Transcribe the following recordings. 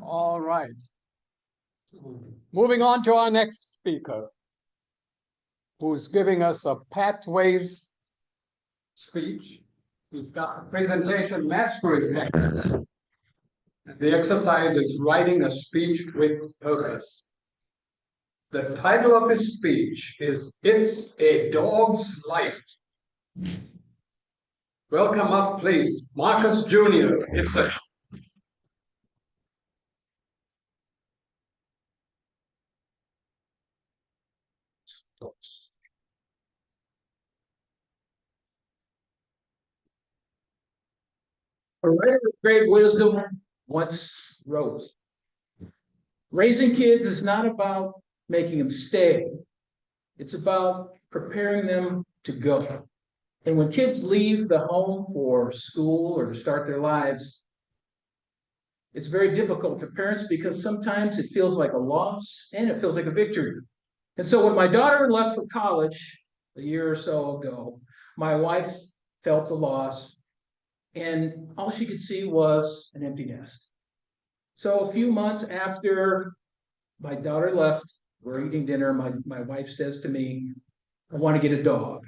All right. Moving on to our next speaker, who's giving us a pathways speech. He's got a presentation mastery technique. The exercise is writing a speech with purpose. The title of his speech is It's a Dog's Life. Welcome up, please, Marcus Jr. It's a A writer of great wisdom once wrote, raising kids is not about making them stay. It's about preparing them to go. And when kids leave the home for school or to start their lives, it's very difficult for parents because sometimes it feels like a loss and it feels like a victory. And so when my daughter left for college a year or so ago, my wife felt the loss, and all she could see was an empty nest. So a few months after my daughter left, we're eating dinner. My wife says to me, I want to get a dog.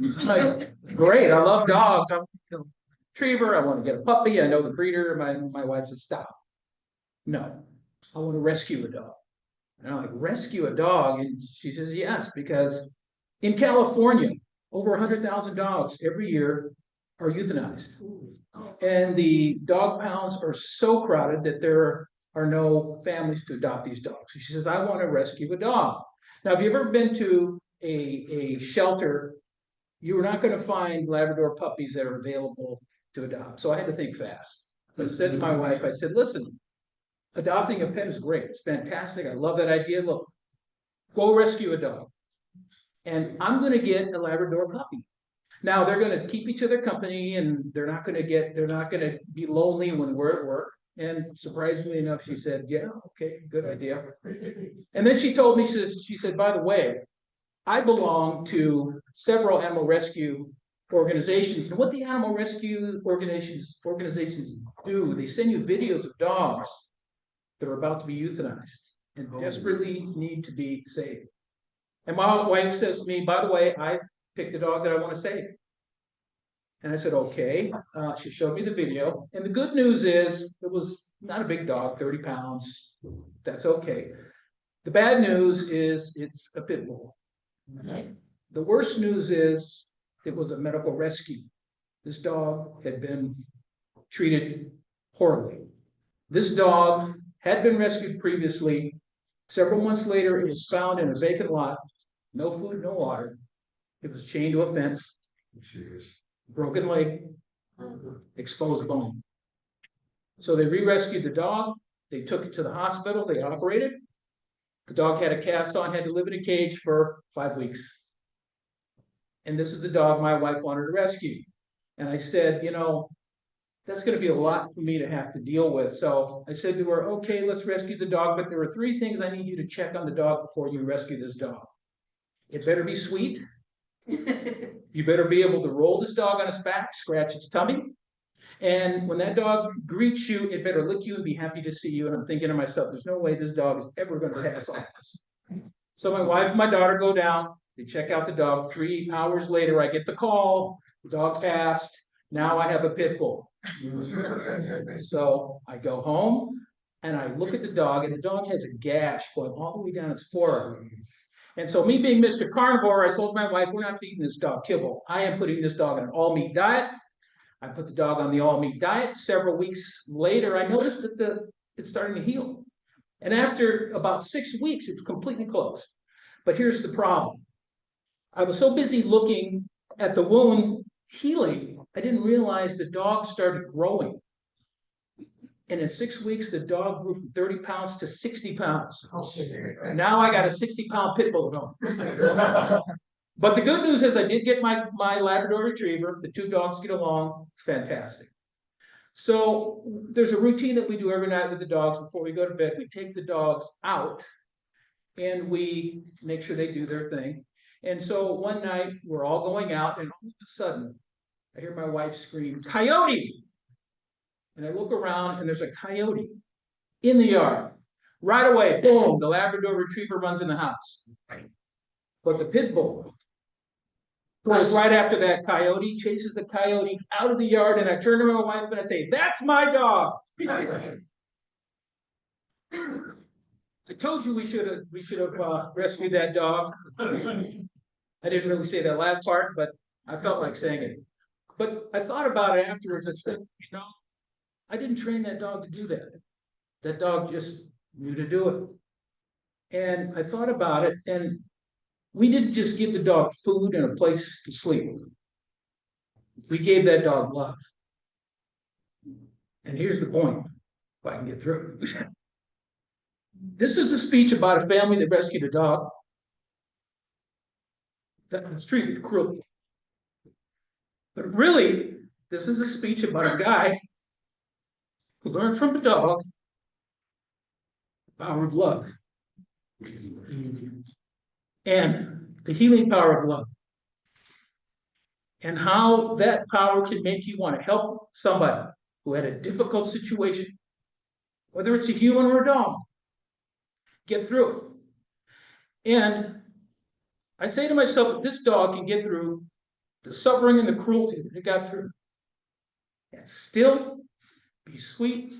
I'm like, great, I love dogs. I'm a retriever. I want to get a puppy. I know the breeder. My wife said, stop. No, I want to rescue a dog. And I'm like, rescue a dog? And she says, yes, because in California, over 100,000 dogs every year are euthanized. And the dog pounds are so crowded that there are no families to adopt these dogs. So she says, I want to rescue a dog. Now, if you've ever been to a shelter, you are not going to find Labrador puppies that are available to adopt. So I had to think fast. I said to my wife, I said, listen, adopting a pet is great. It's fantastic. I love that idea. Look, go rescue a dog. And I'm going to get a Labrador puppy. Now they're going to keep each other company, and they're not going to be lonely when we're at work. And surprisingly enough, she said, yeah, okay, good idea. And then she told me, she said, by the way, I belong to several animal rescue organizations. And what the animal rescue organizations do, they send you videos of dogs that are about to be euthanized and desperately need to be saved. And my wife says to me, by the way, I picked a dog that I want to save. And I said, okay. She showed me the video. And the good news is it was not a big dog, 30 pounds. That's okay. The bad news is it's a pit bull. The worst news is it was a medical rescue. This dog had been treated horribly. This dog had been rescued previously. Several months later, it was found in a vacant lot, no food, no water. It was chained to a fence, broken leg, exposed bone. So they re-rescued the dog. They took it to the hospital. They operated. The dog had a cast on, had to live in a cage for 5 weeks. And this is the dog my wife wanted to rescue. And I said, you know, that's going to be a lot for me to have to deal with. So I said to her, okay, let's rescue the dog, but there are 3 things I need you to check on the dog before you rescue this dog. It better be sweet. You better be able to roll this dog on its back, scratch its tummy. And when that dog greets you, it better lick you and be happy to see you. And I'm thinking to myself, there's no way this dog is ever going to pass on this. So my wife and my daughter go down. They check out the dog. 3 hours later, I get the call. The dog passed. Now I have a pit bull. So I go home and I look at the dog, and the dog has a gash going all the way down its forearm. And so me being Mr. Carnivore, I told my wife, we're not feeding this dog kibble. I am putting this dog on an all-meat diet. I put the dog on the all-meat diet. Several weeks later, I noticed that it's starting to heal. And after about 6 weeks, it's completely closed. But here's the problem. I was so busy looking at the wound healing, I didn't realize the dog started growing. And in 6 weeks, the dog grew from 30 pounds to 60 pounds. Now I got a 60-pound pit bull at home. But the good news is I did get my Labrador Retriever. The 2 dogs get along. It's fantastic. So there's a routine that we do every night with the dogs before we go to bed. We take the dogs out and we make sure they do their thing. And so one night we're all going out, and all of a sudden I hear my wife scream, "Coyote!" and I look around and there's a coyote in the yard. Right away, boom, the Labrador Retriever runs in the house. But the pit bull goes right after that coyote, chases the coyote out of the yard, and I turn to my wife and I say, "That's my dog." I told you we should have rescued that dog. I didn't really say that last part, but I felt like saying it. But I thought about it afterwards. I said, I didn't train that dog to do that. That dog just knew to do it. And I thought about it, and we didn't just give the dog food and a place to sleep. We gave that dog love. And here's the point, if I can get through. This is a speech about a family that rescued a dog that was treated cruelly. But really, this is a speech about a guy who learned from a dog the power of love and the healing power of love, and how that power can make you want to help somebody who had a difficult situation, whether it's a human or a dog, get through it. And I say to myself, if this dog can get through the suffering and the cruelty that it got through, and still be sweet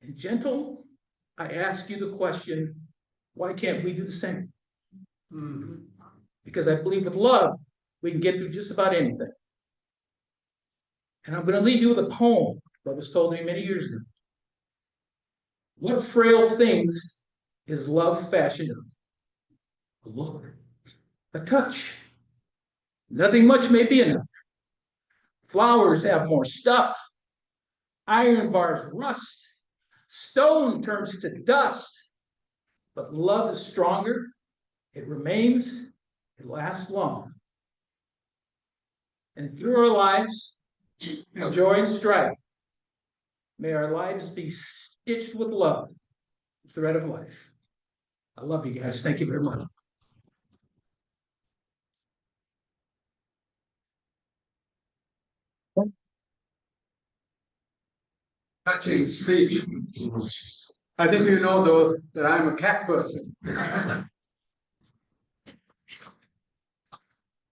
and gentle, I ask you the question, why can't we do the same? Mm-hmm. Because I believe with love, we can get through just about anything. And I'm going to leave you with a poem that was told me many years ago. What frail things is love fashioned of? A look, a touch. Nothing much may be enough. Flowers have more stuff. Iron bars rust. Stone turns to dust. But love is stronger. It remains. It lasts long. And through our lives, joy and strife, may our lives be stitched with love, the thread of life. I love you guys. Thank you very much. Touching speech. I think you know though that I'm a cat person.